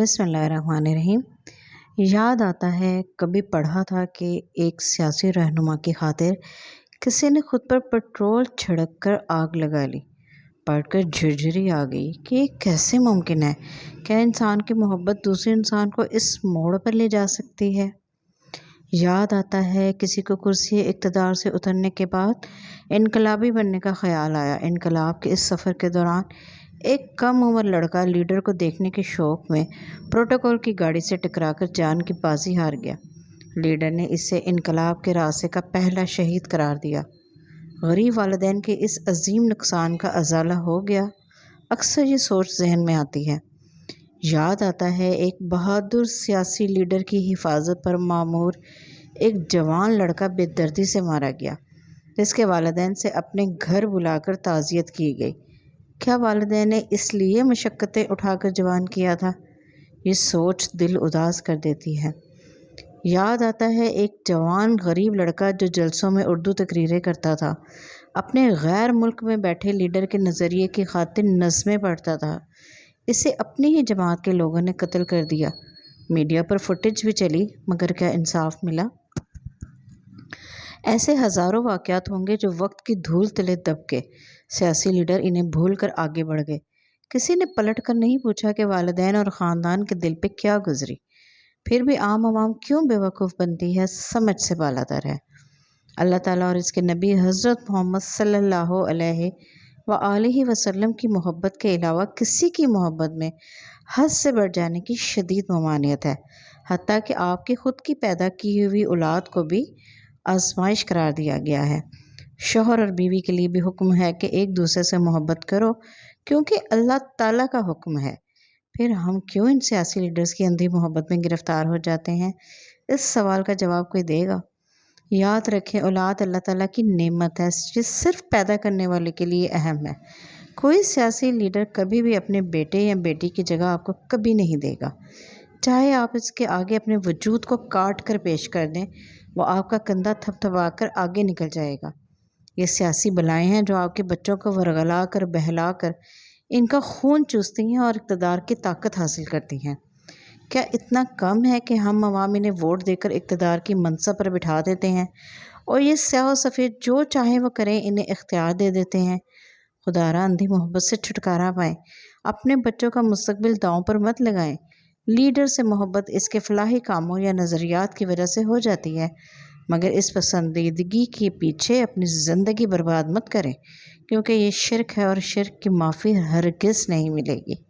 بسم اللہ الرحمن الرحیم۔ یاد آتا ہے کبھی پڑھا تھا کہ ایک سیاسی رہنما کی خاطر کسی نے خود پر پٹرول چھڑک کر آگ لگا لی۔ پڑھ کر جھرجھری آ گئی کہ یہ کیسے ممکن ہے؟ کیا انسان کی محبت دوسرے انسان کو اس موڑ پر لے جا سکتی ہے؟ یاد آتا ہے کسی کو کرسی اقتدار سے اترنے کے بعد انقلابی بننے کا خیال آیا۔ انقلاب کے اس سفر کے دوران ایک کم عمر لڑکا لیڈر کو دیکھنے کے شوق میں پروٹوکول کی گاڑی سے ٹکرا کر جان کی بازی ہار گیا۔ لیڈر نے اسے انقلاب کے راستے کا پہلا شہید قرار دیا۔ غریب والدین کے اس عظیم نقصان کا ازالہ ہو گیا۔ اکثر یہ سوچ ذہن میں آتی ہے۔ یاد آتا ہے ایک بہادر سیاسی لیڈر کی حفاظت پر مامور ایک جوان لڑکا بے دردی سے مارا گیا، جس کے والدین سے اپنے گھر بلا کر تعزیت کی گئی۔ کیا والدین نے اس لیے مشقتیں اٹھا کر جوان کیا تھا؟ یہ سوچ دل اداس کر دیتی ہے۔ یاد آتا ہے ایک جوان غریب لڑکا جو جلسوں میں اردو تقریریں کرتا تھا، اپنے غیر ملک میں بیٹھے لیڈر کے نظریے کی خاطر نظمیں پڑھتا تھا۔ اسے اپنی ہی جماعت کے لوگوں نے قتل کر دیا۔ میڈیا پر فوٹیج بھی چلی، مگر کیا انصاف ملا؟ ایسے ہزاروں واقعات ہوں گے جو وقت کی دھول تلے دب کے سیاسی لیڈر انہیں بھول کر آگے بڑھ گئے۔ کسی نے پلٹ کر نہیں پوچھا کہ والدین اور خاندان کے دل پہ کیا گزری۔ پھر بھی عام عوام کیوں بے وقوف بنتی ہے، سمجھ سے بالاتر ہے۔ اللہ تعالیٰ اور اس کے نبی حضرت محمد صلی اللہ علیہ وآلہ وسلم کی محبت کے علاوہ کسی کی محبت میں حد سے بڑھ جانے کی شدید ممانعت ہے۔ حتیٰ کہ آپ کی خود کی پیدا کی ہوئی اولاد کو بھی آزمائش قرار دیا گیا ہے۔ شوہر اور بیوی کے لیے بھی حکم ہے کہ ایک دوسرے سے محبت کرو، کیونکہ اللہ تعالیٰ کا حکم ہے۔ پھر ہم کیوں ان سیاسی لیڈرز کی اندھی محبت میں گرفتار ہو جاتے ہیں؟ اس سوال کا جواب کوئی دے گا؟ یاد رکھیں، اولاد اللہ تعالیٰ کی نعمت ہے، جو صرف پیدا کرنے والے کے لیے اہم ہے۔ کوئی سیاسی لیڈر کبھی بھی اپنے بیٹے یا بیٹی کی جگہ آپ کو کبھی نہیں دے گا۔ چاہے آپ اس کے آگے اپنے وجود کو کاٹ کر پیش کر دیں، وہ آپ کا کندھا تھپ تھپا کر آگے نکل جائے گا۔ یہ سیاسی بلائیں ہیں جو آپ کے بچوں کو ورغلا کر بہلا کر ان کا خون چوستی ہیں اور اقتدار کی طاقت حاصل کرتی ہیں۔ کیا اتنا کم ہے کہ ہم عوام انہیں ووٹ دے کر اقتدار کی منصب پر بٹھا دیتے ہیں اور یہ سیاہ و سفید جو چاہیں وہ کریں، انہیں اختیار دے دیتے ہیں؟ خدارا اندھی محبت سے چھٹکارا پائیں، اپنے بچوں کا مستقبل داؤں پر مت لگائیں۔ لیڈر سے محبت اس کے فلاحی کاموں یا نظریات کی وجہ سے ہو جاتی ہے، مگر اس پسندیدگی کے پیچھے اپنی زندگی برباد مت کریں، کیونکہ یہ شرک ہے اور شرک کی معافی ہرگز نہیں ملے گی۔